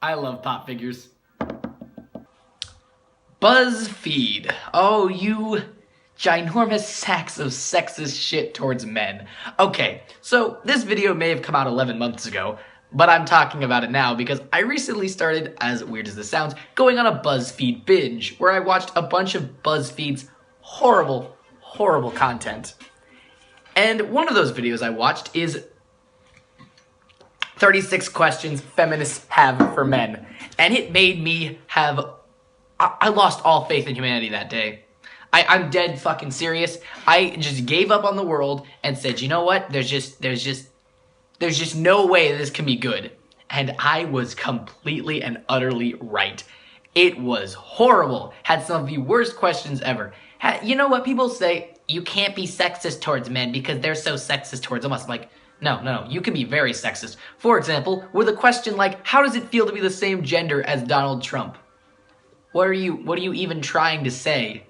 I love pop figures. Buzzfeed. Oh, you ginormous sacks of sexist shit towards men. Okay, so this video may have come out 11 months ago, but I'm talking about it now because I recently started, as weird as this sounds, going on a Buzzfeed binge, where I watched a bunch of Buzzfeed's horrible, horrible content. And one of those videos I watched is 36 questions feminists have for men. And it made me have... I lost all faith in humanity that day. I'm dead fucking serious. I just gave up on the world and said, you know what? There's just no way this can be good. And I was completely and utterly right. It was horrible. Had some of the worst questions ever. You know what people say? You can't be sexist towards men because they're so sexist towards us. I'm like, no. You can be very sexist. For example, with a question like, how does it feel to be the same gender as Donald Trump? What are you even trying to say?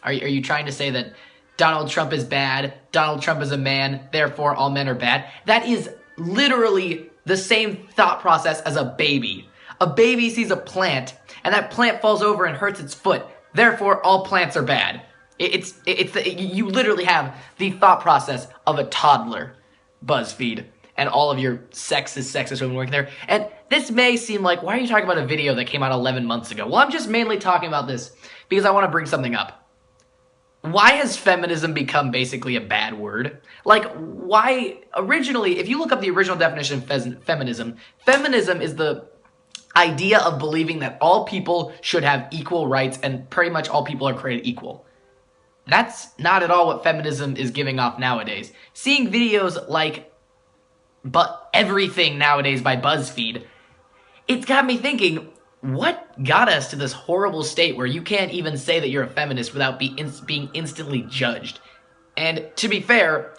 Are you trying to say that Donald Trump is bad, Donald Trump is a man, therefore all men are bad? That is literally the same thought process as a baby. A baby sees a plant, and that plant falls over and hurts its foot, therefore all plants are bad. You literally have the thought process of a toddler. Buzzfeed and all of your sexist women working there. And this may seem like, why are you talking about a video that came out 11 months ago? Well, I'm just mainly talking about this because I want to bring something up. Why has feminism become basically a bad word? Like, why, originally, if you look up the original definition of feminism is the idea of believing that all people should have equal rights and pretty much all people are created equal. That's not at all what feminism is giving off nowadays. Seeing videos like everything nowadays by Buzzfeed, it's got me thinking, what got us to this horrible state where you can't even say that you're a feminist without being instantly judged? And to be fair,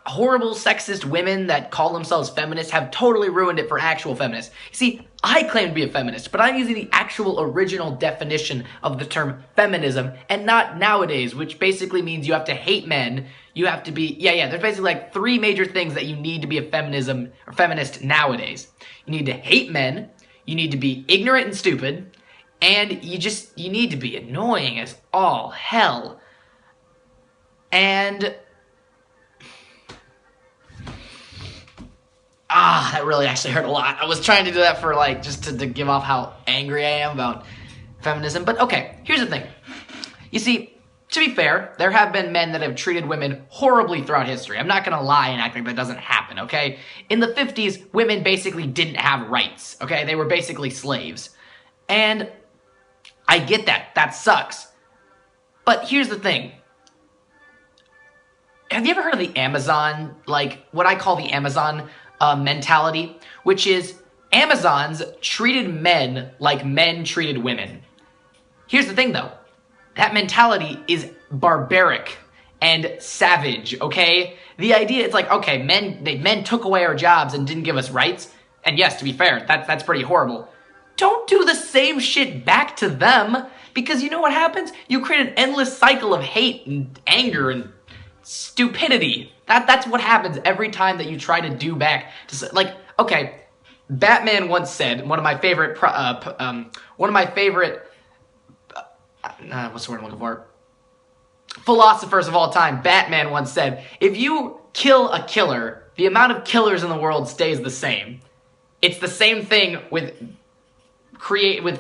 horrible sexist women that call themselves feminists have totally ruined it for actual feminists. You see, I claim to be a feminist, but I'm using the actual original definition of the term feminism and not nowadays, which basically means you have to hate men. You have to be, there's basically like 3 major things that you need to be a feminist nowadays. You need to hate men, you need to be ignorant and stupid, and you need to be annoying as all hell. And that really actually hurt a lot. I was trying to do that for like, just to give off how angry I am about feminism. But okay, here's the thing. You see, to be fair, there have been men that have treated women horribly throughout history. I'm not gonna lie and act like that doesn't happen, okay? In the 50s, women basically didn't have rights, okay? They were basically slaves. And I get that. That sucks. But here's the thing. Have you ever heard of the Amazon, like what I call the Amazon mentality, which is Amazons treated men like men treated women? Here's the thing though, that mentality is barbaric and savage, okay? The idea, it's like, okay, men took away our jobs and didn't give us rights, and yes, to be fair, that's pretty horrible. Don't do the same shit back to them, because you know what happens? You create an endless cycle of hate and anger and stupidity. That's what happens every time that you try to do back to, like, okay, Batman once said, one of my favorite what's the word I'm looking for? Philosophers of all time, Batman once said, if you kill a killer, the amount of killers in the world stays the same. It's the same thing with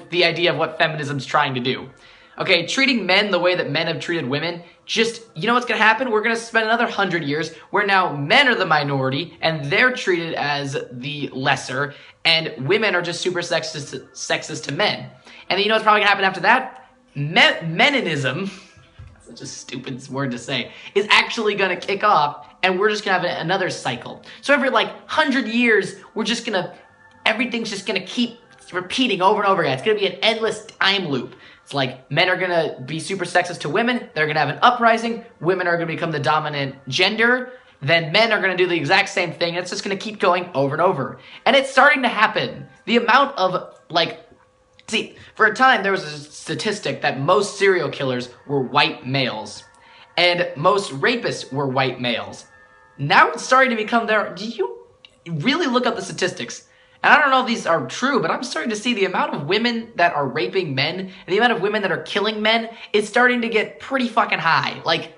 the idea of what feminism's trying to do. Okay, treating men the way that men have treated women, you know what's gonna happen? We're gonna spend another 100 years where now men are the minority and they're treated as the lesser, and women are just super sexist to men. And then you know what's probably gonna happen after that? Meninism, such a stupid word to say, is actually gonna kick off, and we're just gonna have another cycle. So every like 100 years, everything's just gonna keep repeating over and over again. It's gonna be an endless time loop. It's like men are gonna be super sexist to women, they're gonna have an uprising, women are gonna become the dominant gender, then men are gonna do the exact same thing, and it's just gonna keep going over and over. And it's starting to happen. The amount of, see, for a time there was a statistic that most serial killers were white males, and most rapists were white males. Now it's starting to become do you really look up the statistics? And I don't know if these are true, but I'm starting to see the amount of women that are raping men and the amount of women that are killing men is starting to get pretty fucking high, like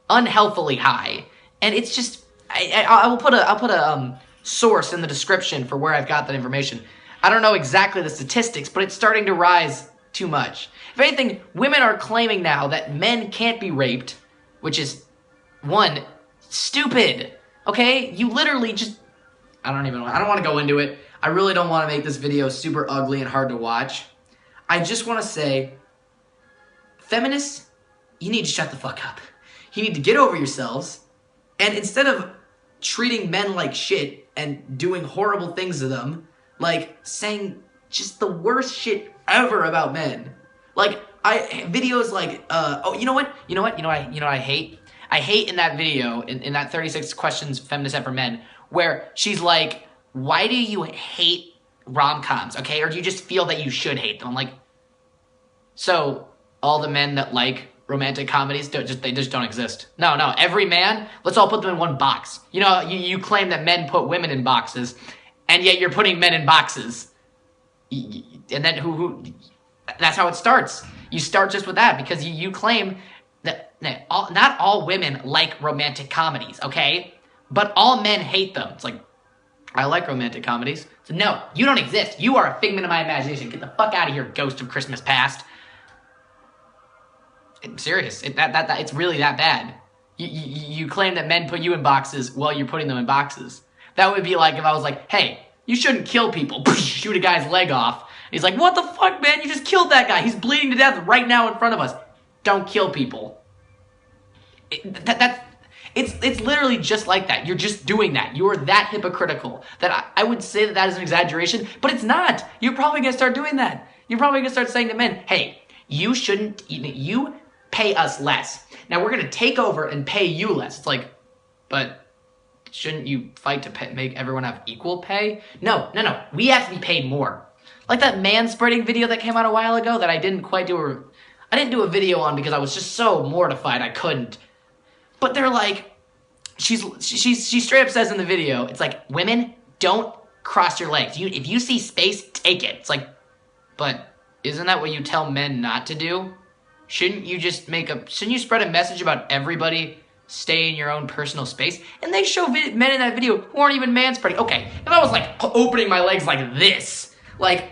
unhealthily high. And it's just, I'll put a source in the description for where I've got that information. I don't know exactly the statistics, but it's starting to rise too much. If anything, women are claiming now that men can't be raped, which is, one, stupid. Okay? You literally just, I don't want to go into it. I really don't want to make this video super ugly and hard to watch. I just want to say, feminists, you need to shut the fuck up. You need to get over yourselves, and instead of treating men like shit and doing horrible things to them, like saying just the worst shit ever about men. Like, videos like, oh, you know what I hate? I hate in that video, in that 36 questions feminists have for men, where she's like, why do you hate rom-coms, okay? Or do you just feel that you should hate them? I'm like, so all the men that like romantic comedies, they just don't exist. No, every man, let's all put them in one box. You know, you claim that men put women in boxes, and yet you're putting men in boxes. And then that's how it starts. You start just with that, because you claim that not all women like romantic comedies, okay? But all men hate them. It's like, I like romantic comedies. So no, you don't exist. You are a figment of my imagination. Get the fuck out of here, ghost of Christmas past. I'm serious. It's really that bad. You claim that men put you in boxes while you're putting them in boxes. That would be like if I was like, hey, you shouldn't kill people. Shoot a guy's leg off. He's like, what the fuck, man? You just killed that guy. He's bleeding to death right now in front of us. Don't kill people. It's literally just like that. You're just doing that. You're that hypocritical that I would say that is an exaggeration, but it's not. You're probably going to start doing that. You're probably going to start saying to men, hey, you pay us less. Now we're going to take over and pay you less. It's like, but shouldn't you fight to make everyone have equal pay? No. We have to be paid more. Like that manspreading video that came out a while ago that I didn't do a video on because I was just so mortified I couldn't. But they're like, she straight up says in the video, it's like, women, don't cross your legs. If you see space, take it. It's like, but isn't that what you tell men not to do? Shouldn't you spread a message about everybody stay in your own personal space? And they show men in that video who aren't even manspreading. Okay, if I was like opening my legs like this, like,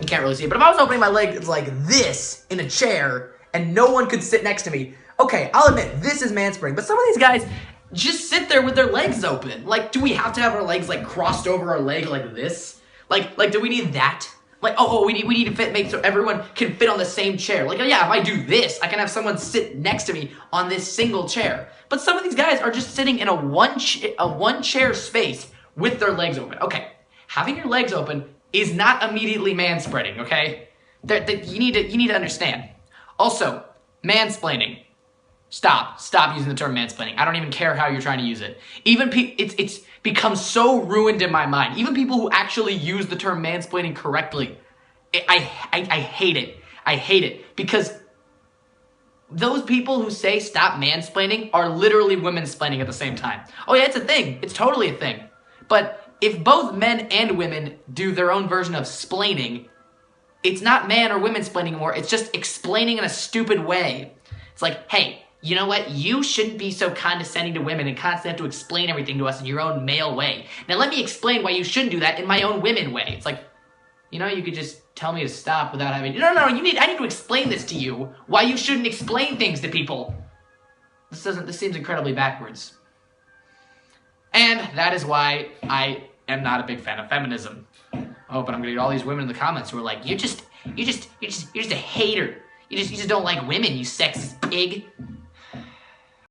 you can't really see it, but if I was opening my legs like this in a chair and no one could sit next to me, okay, I'll admit, this is manspreading, but some of these guys just sit there with their legs open. Like, do we have to have our legs, like, crossed over our leg like this? Like, do we need that? Like, we need to make so everyone can fit on the same chair. Like, yeah, if I do this, I can have someone sit next to me on this single chair. But some of these guys are just sitting in a one-chair space with their legs open. Okay, having your legs open is not immediately manspreading, okay? You need to understand. Also, mansplaining. Stop using the term mansplaining. I don't even care how you're trying to use it. Even it's become so ruined in my mind. Even people who actually use the term mansplaining correctly, I hate it. I hate it because those people who say stop mansplaining are literally women-splaining at the same time. Oh yeah, it's a thing. It's totally a thing. But if both men and women do their own version of splaining, it's not man or women splaining anymore. It's just explaining in a stupid way. It's like, hey, you know what? You shouldn't be so condescending to women and constantly have to explain everything to us in your own male way. Now let me explain why you shouldn't do that in my own women way. It's like, you know, you could just tell me to stop without having... No, I need to explain this to you, why you shouldn't explain things to people. This seems incredibly backwards. And that is why I am not a big fan of feminism. Oh, but I'm gonna get all these women in the comments who are like, you're just a hater. You just don't like women, you sexist pig.